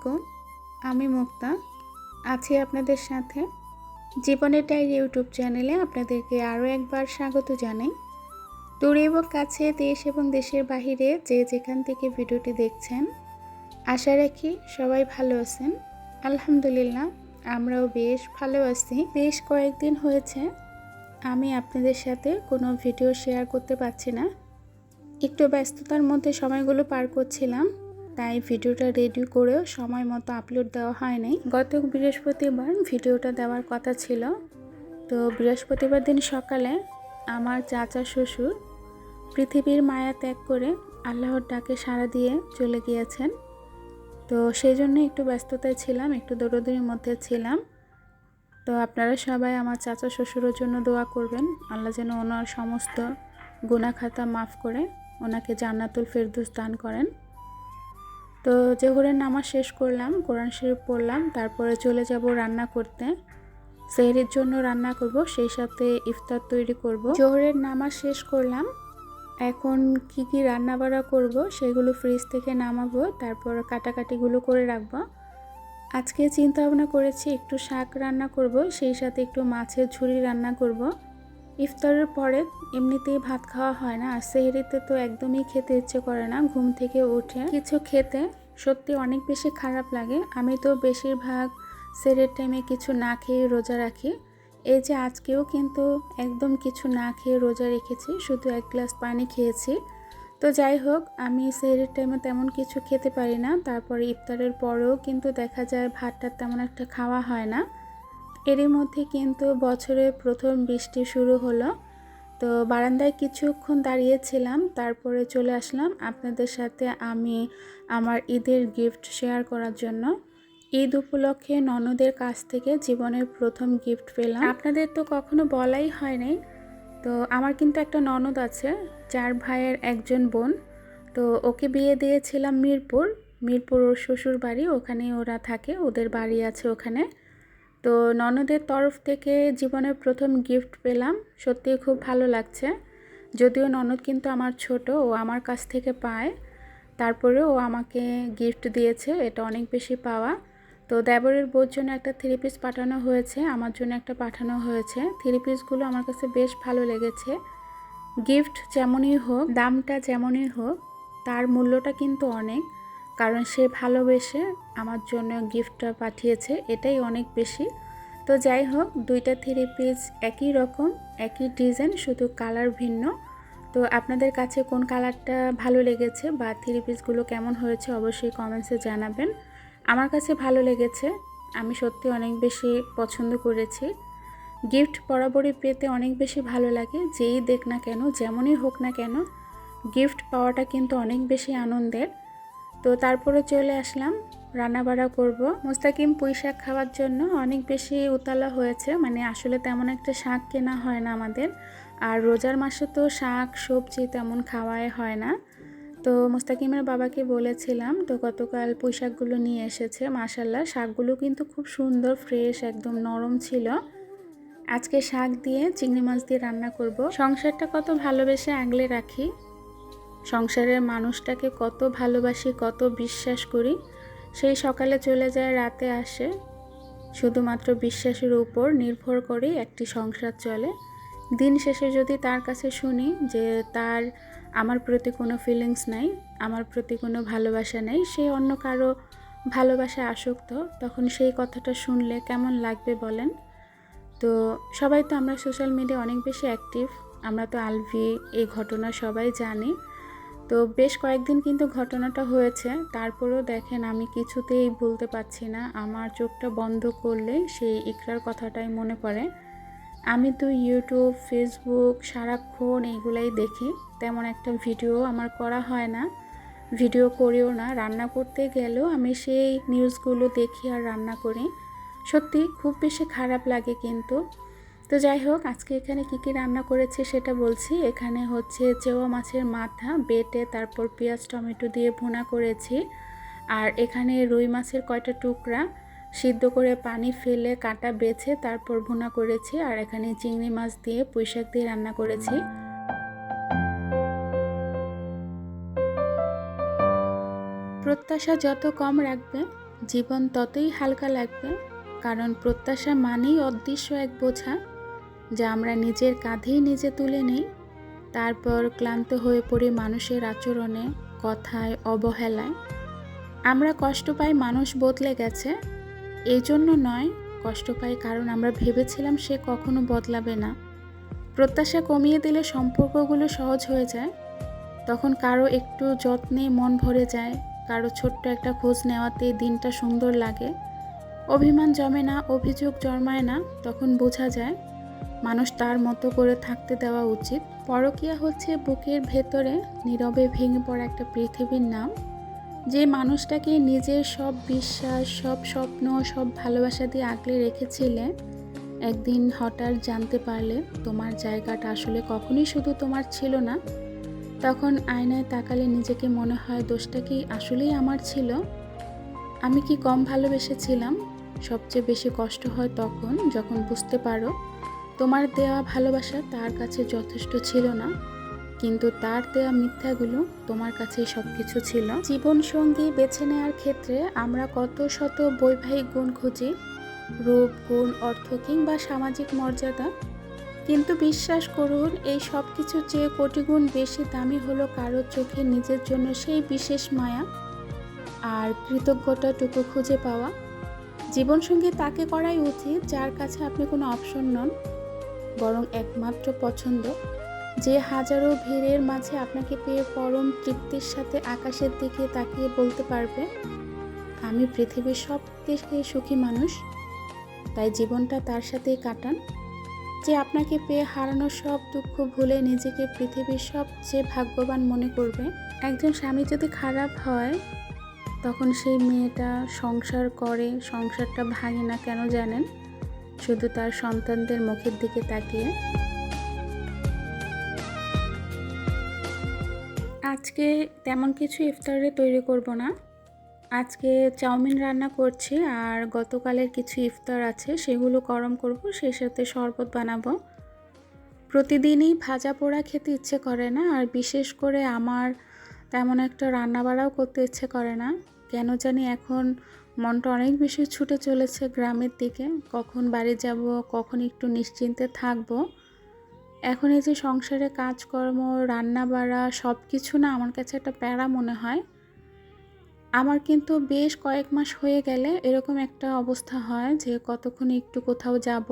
আলাইকুম, আমি মুক্তা আছি আপনাদের সাথে। জীবনের ডায়েরি ইউটিউব চ্যানেলে আপনাদেরকে আরও একবার স্বাগত জানাই। দূরে এবং কাছে, দেশ এবং দেশের বাহিরে যে যেখান থেকে ভিডিওটি দেখছেন, আশা রাখি সবাই ভালো আছেন। আলহামদুলিল্লাহ, আমরাও বেশ ভালো আছি। বেশ কয়েকদিন হয়েছে আমি আপনাদের সাথে কোনো ভিডিও শেয়ার করতে পারছি না। একটু ব্যস্ততার মধ্যে সময়গুলো পার করছিলাম, তাই ভিডিওটা রেডি করেও সময় মতো আপলোড দেওয়া হয়নি। গত বৃহস্পতিবার ভিডিওটা দেওয়ার কথা ছিল। তো বৃহস্পতিবার দিন সকালে আমার চাচা শ্বশুর পৃথিবীর মায়া ত্যাগ করে আল্লাহর ডাকে সাড়া দিয়ে চলে গিয়েছেন। তো সেই জন্য একটু ব্যস্ততায় ছিলাম, একটু দৌড়দৌড়ির মধ্যে ছিলাম। তো আপনারা সবাই আমার চাচা শ্বশুরের জন্য দোয়া করবেন, আল্লাহ যেন ওনার সমস্ত গুনাহ খাতা মাফ করে ওনাকে জান্নাতুল ফেরদৌস দান করেন। তো জোহরের নামাজ শেষ করলাম, কোরআন শরীফ পড়লাম, তারপরে চলে যাব রান্না করতে। সেহরির জন্য রান্না করব, সেই সাথে ইফতার তৈরি করব। জোহরের নামাজ শেষ করলাম, এখন কি রান্না বাড়া করব সেগুলো ফ্রিজ থেকে নামাবো, তারপর কাটাকাটিগুলো করে রাখবো। আজকে চিন্তা ভাবনা করেছি একটু শাক রান্না করব, সেই সাথে একটু মাছের ঝুড়ি রান্না করব। ইফতারের পরে এমনিতেই ভাত খাওয়া হয় না, আর সেহরিতে তো একদমই খেতে ইচ্ছে করে না। ঘুম থেকে উঠে কিছু খেতে সত্যি অনেক বেশি খারাপ লাগে। আমি তো বেশিরভাগ সেহরির টাইমে কিছু না খেয়ে রোজা রাখি। এই যে আজকেও কিন্তু একদম কিছু না খেয়ে রোজা রেখেছি, শুধু 1 গ্লাস পানি খেয়েছি। তো যাই হোক, আমি সেহরির টাইমে তেমন কিছু খেতে পারি না। তারপরে ইফতারের পরেও কিন্তু দেখা যায় ভাতটা তেমন একটা খাওয়া হয় না। এরই মধ্যে কিন্তু বছরের প্রথম বৃষ্টি শুরু হলো। তো বারান্দায় কিছুক্ষণ দাঁড়িয়েছিলাম, তারপরে চলে আসলাম আপনাদের সাথে আমি আমার ঈদের গিফট শেয়ার করার জন্য। ঈদ উপলক্ষে ননদের কাছ থেকে জীবনের প্রথম গিফট পেলাম। আপনাদের তো কখনো বলাই হয় নাই। তো আমার কিন্তু একটা ননদ আছে, 4 ভাইয়ের একজন বোন। তো ওকে বিয়ে দিয়েছিলাম মিরপুর ওর শ্বশুর বাড়ি, ওখানে ওরা থাকে, ওদের বাড়ি আছে ওখানে। তো ননদের তরফ থেকে জীবনের প্রথম গিফট পেলাম, সত্যিই খুব ভালো লাগছে। যদিও ননদ কিন্তু আমার ছোট, ও আমার কাছ থেকে পায়, তারপরে ও আমাকে গিফট দিয়েছে, এটা অনেক বেশি পাওয়া। তো দেবরের বউর জন্য একটা 3 পিস পাঠানো হয়েছে, আমার জন্য একটা পাঠানো হয়েছে। 3 পিসগুলো আমার কাছে বেশ ভালো লেগেছে। গিফট যেমনই হোক, দামটা যেমনই হোক, তার মূল্যটা কিন্তু অনেক, কারণ সে ভালোবেসে আমার জন্য গিফটটা পাঠিয়েছে, এটাই অনেক বেশি। তো যাই হোক, 2টা 3 পিস একই রকম, একই ডিজাইন, শুধু কালার ভিন্ন। তো আপনাদের কাছে কোন কালারটা ভালো লেগেছে বা 3 পিসগুলো কেমন হয়েছে অবশ্যই কমেন্টসে জানাবেন। আমার কাছে ভালো লেগেছে, আমি সত্যি অনেক বেশি পছন্দ করেছি। গিফট বরাবরই পেতে অনেক বেশি ভালো লাগে, যেই দেখ না কেন, যেমনই হোক না কেন, গিফট পাওয়াটা কিন্তু অনেক বেশি আনন্দের। তো তারপরে চলে আসলাম রান্নাবাড়া করব। মুস্তাকিম পুঁই শাক খাওয়ার জন্য অনেক বেশি উতলা হয়েছে, মানে আসলে তেমন একটা শাক কেনা হয় না আমাদের, আর রোজার মাসে তো শাক সবজি তেমন খাওয়াই হয় না। তো মুস্তাকিমের বাবাকে বলেছিলাম, তো গতকাল পুঁই শাকগুলো নিয়ে এসেছে। মাশাল্লাহ, শাকগুলো কিন্তু খুব সুন্দর, ফ্রেশ, একদম নরম ছিল। আজকে শাক দিয়ে চিংড়ি মাছ দিয়ে রান্না করব। সংসারটা কত ভালোবেসে আগলে রাখি, সংসারের মানুষটাকে কত ভালোবাসি, কত বিশ্বাস করি, সেই সকালে চলে যায়, রাতে আসে। শুধুমাত্র বিশ্বাসের উপর নির্ভর করে একটি সংসার চলে। দিন শেষে যদি তার কাছে শুনি যে তার আমার প্রতি কোনো ফিলিংস নাই, আমার প্রতি কোনো ভালোবাসা নেই, সে অন্য কারো ভালোবাসা আসক্ত, তখন সেই কথাটা শুনলে কেমন লাগবে বলেন? তো সবাই তো আমরা সোশ্যাল মিডিয়া অনেক বেশি অ্যাক্টিভ, আমরা তো আলভি এই ঘটনা সবাই জানি। তো বেশ কয়েকদিন কিন্তু ঘটনাটা হয়েছে, তারপরেও দেখেন আমি কিছুতেই ভুলতে পারছি না। আমার চোখটা বন্ধ করলে সেই ইকরার কথাটাই মনে পড়ে। আমি তো ইউটিউব, ফেসবুক সারাক্ষণ এইগুলাই দেখি, তেমন একটা ভিডিও আমার করা হয় না, ভিডিও করিও না। রান্না করতে গেলেও আমি সেই নিউজগুলো দেখি আর রান্না করি। সত্যি খুব বেশি খারাপ লাগে কিন্তু। তো যাই হোক, আজকে এখানে কি রান্না করেছি সেটা বলছি। এখানে হচ্ছে চেওয়া মাছের মাথা বেটে তারপর পেঁয়াজ টমেটো দিয়ে ভুনা করেছি, আর এখানে রুই মাছের কয়টা টুকরা সিদ্ধ করে পানি ফেলে কাটা বেছে তারপর ভুনা করেছি, আর এখানে চিংড়ি মাছ দিয়ে পুঁই শাক দিয়ে রান্না করেছি। প্রত্যাশা যত কম রাখবে, জীবন ততই হালকা লাগবে, কারণ প্রত্যাশা মানেই অদৃশ্য এক বোঝা যা আমরা নিজের কাঁধেই নিজে তুলে নিই। তারপর ক্লান্ত হয়ে পড়ি মানুষের আচরণে, কথায়, অবহেলায়। আমরা কষ্ট পাই মানুষ বদলে গেছে, এই জন্য নয়, কষ্ট পাই কারণ আমরা ভেবেছিলাম সে কখনো বদলাবে না। প্রত্যাশা কমিয়ে দিলে সম্পর্কগুলো সহজ হয়ে যায়। তখন কারো একটু যত্নে মন ভরে যায়, কারো ছোট্ট একটা খোঁজ নেওয়াতে দিনটা সুন্দর লাগে। অভিমান জমে না, অভিযোগ জন্মায় না, তখন বোঝা যায় মানুষ তার মতো করে থাকতে দেওয়া উচিত। পরকীয়া হচ্ছে বুকের ভেতরে নীরবে ভেঙে পড়া একটা পৃথিবীর নাম। যে মানুষটাকে নিজের সব বিশ্বাস, সব স্বপ্ন, সব ভালোবাসা দিয়ে আগলে রেখেছিলে, একদিন হঠাৎ জানতে পারলে তোমার জায়গাটা আসলে কখনোই শুধু তোমার ছিল না। তখন আয়নায় তাকালে নিজেকে মনে হয় দোষটা কি আসলেই আমার ছিল? আমি কি কম ভালোবেসেছিলাম? সবচেয়ে বেশি কষ্ট হয় তখন যখন বুঝতে পারো তোমার দেওয়া ভালোবাসা তার কাছে যথেষ্ট ছিল না, কিন্তু তার দেওয়া মিথ্যাগুলো তোমার কাছে সব কিছু ছিল। জীবনসঙ্গী বেছে নেওয়ার ক্ষেত্রে আমরা কত শত বৈবাহিক গুণ খুঁজি, রূপ, গুণ, অর্থ কিংবা সামাজিক মর্যাদা, কিন্তু বিশ্বাস করুন এই সব কিছুর চেয়ে কোটি গুণ বেশি দামি হলো কারোর চোখে নিজের জন্য সেই বিশেষ মায়া আর কৃতজ্ঞতাটুকু খুঁজে পাওয়া। জীবনসঙ্গী তাকে করাই উচিত যার কাছে আপনি কোনো অপশন নন, বরং একমাত্র পছন্দ, যে হাজারো ভিড়ের মাঝে আপনাকে পেয়ে পরম তৃপ্তির সাথে আকাশের দিকে তাকিয়ে বলতে পারবে, আমি পৃথিবীর সব থেকে সুখী মানুষ। তাই জীবনটা তার সাথেই কাটান, যে আপনাকে পেয়ে হারানোর সব দুঃখ ভুলে নিজেকে পৃথিবীর সবচেয়ে ভাগ্যবান মনে করবে। একজন স্বামী যদি খারাপ হয়, তখন সেই মেয়েটা সংসার করে, সংসারটা ভাঙে না কেন জানেন? শুধু তার সন্তানদের মুখের দিকে তাকিয়ে। আজকে তেমন কিছু ইফতারে তৈরি করব না। আজকে চাউমিন রান্না করছি, আর গতকালের কিছু ইফতার আছে সেগুলো গরম করব, সেই সাথে শরবত বানাবো। প্রতিদিনই ভাজা পোড়া খেতে ইচ্ছে করে না, আর বিশেষ করে আমার তেমন একটা রান্না বাড়াও করতে ইচ্ছে করে না। কেন জানি এখন মনটা অনেক বেশি ছুটে চলেছে গ্রামের দিকে, কখন বাড়ি যাব, কখন একটু নিশ্চিন্তে থাকবো। এখন এই যে সংসারে কাজকর্ম, রান্না বাড়া সব কিছু না আমার কাছে একটা প্যারা মনে হয়। আমার কিন্তু বেশ কয়েক মাস হয়ে গেলে এরকম একটা অবস্থা হয় যে কতক্ষণ একটু কোথাও যাব,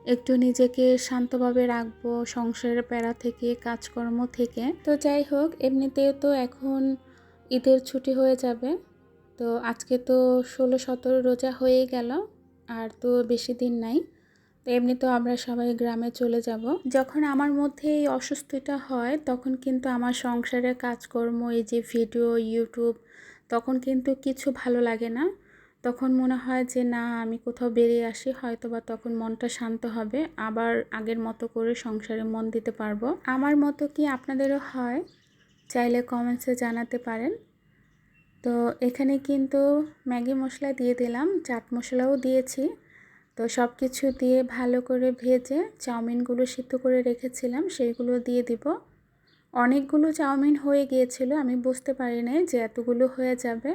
একটু নিজেকে শান্তভাবে রাখবো সংসারের প্যারা থেকে, কাজকর্ম থেকে। তো যাই হোক, এমনিতেও তো এখন ঈদের ছুটি হয়ে যাবে। তো আজকে তো 16-17 রোজা হয়েই গেল, আর তো বেশি দিন নাই। তো এমনি তো আমরা সবাই গ্রামে চলে যাব। যখন আমার মধ্যে এই অসুস্থতা হয়, তখন কিন্তু আমার সংসারের কাজকর্ম, এই যে ভিডিও, ইউটিউব, তখন কিন্তু কিছু ভালো লাগে না। তখন মনে হয় যে না, আমি কোথাও বেরিয়ে আসি, হয়তো বা তখন মনটা শান্ত হবে, আবার আগের মতো করে সংসারে মন দিতে পারবো। আমার মতো কি আপনাদেরও হয়? চাইলে কমেন্টসে জানাতে পারেন। তো এখানে কিন্তু ম্যাগি মশলা দিয়ে দিলাম, চাট মশলাও দিয়েছি। তো সব কিছু দিয়ে ভালো করে ভেজে চাউমিনগুলো সিদ্ধ করে রেখেছিলাম সেইগুলো দিয়ে দিব। অনেকগুলো চাউমিন হয়ে গিয়েছিল, আমি বুঝতে পারি নাই যে এতগুলো হয়ে যাবে।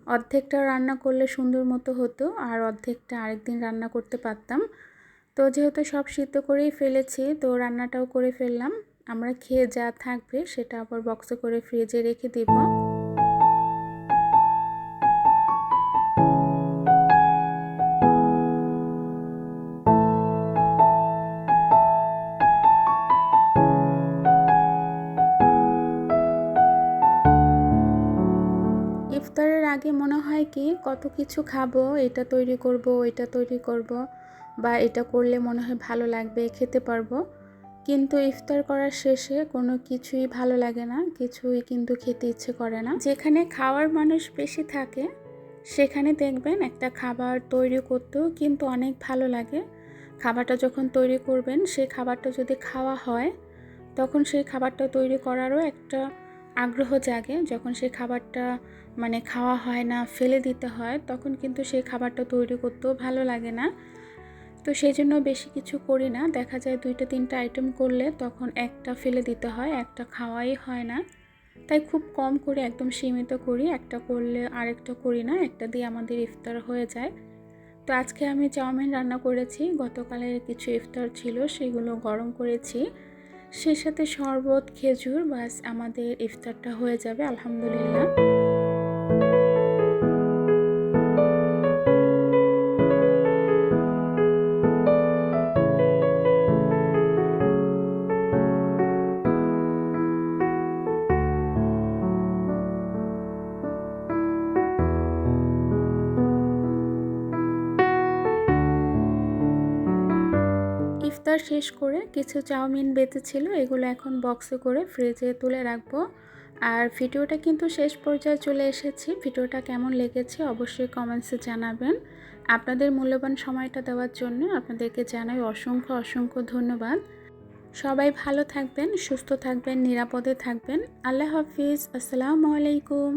অর্ধেকটা রান্না করলে সুন্দর মতো হতো, আর অর্ধেকটা আরেকদিন রান্না করতে পারতাম। তো যেহেতু সব সিদ্ধ করেই ফেলেছি, তো রান্নাটাও করে ফেললাম। আমরা খেয়ে যা থাকবে সেটা আবার বক্সে করে ফ্রিজে রেখে দিব। ইফতারের আগে মনে হয় কি কত কিছু খাবো, এটা তৈরি করব, এটা তৈরি করব, বা এটা করলে মনে হয় ভালো লাগবে, খেতে পারবো। কিন্তু ইফতার করার শেষে কোনো কিছুই ভালো লাগে না, কিছুই কিন্তু খেতে ইচ্ছে করে না। যেখানে খাওয়ার মানুষ বেশি থাকে সেখানে দেখবেন একটা খাবার তৈরি করতেও কিন্তু অনেক ভালো লাগে। খাবারটা যখন তৈরি করবেন, সেই খাবারটা যদি খাওয়া হয়, তখন সেই খাবারটা তৈরি করারও একটা আগ্রহ জাগে। যখন সেই খাবারটা খাওয়া হয় না, ফেলে দিতে হয়, তখন কিন্তু সেই খাবারটা তৈরি করতেও ভালো লাগে না। তো সেই জন্য বেশি কিছু করি না, দেখা যায় 2-3টা আইটেম করলে তখন একটা ফেলে দিতে হয়, একটা খাওয়াই হয় না। তাই খুব কম করে একদম সীমিত করি, একটা করলে আরেকটা করি না, একটা দিয়ে আমাদের ইফতার হয়ে যায়। তো আজকে আমি চাউমিন রান্না করেছি, গতকালের কিছু ইফতার ছিল সেগুলো গরম করেছি, সেই সাথে শরবত, খেজুর, বাস আমাদের ইফতারটা হয়ে যাবে আলহামদুলিল্লাহ। ইফতার শেষ করে কিছু চাউমিন বেঁচেছিল, এগুলো এখন বক্সে করে ফ্রিজে তুলে রাখবো। আর ভিডিওটা কিন্তু শেষ পর্যায়ে চলে এসেছি। ভিডিওটা কেমন লেগেছে অবশ্যই কমেন্টসে জানাবেন। আপনাদের মূল্যবান সময়টা দেওয়ার জন্য আপনাদেরকে জানাই অসংখ্য অসংখ্য ধন্যবাদ। সবাই ভালো থাকবেন, সুস্থ থাকবেন, নিরাপদে থাকবেন। আল্লাহ হাফিজ। আসসালামু আলাইকুম।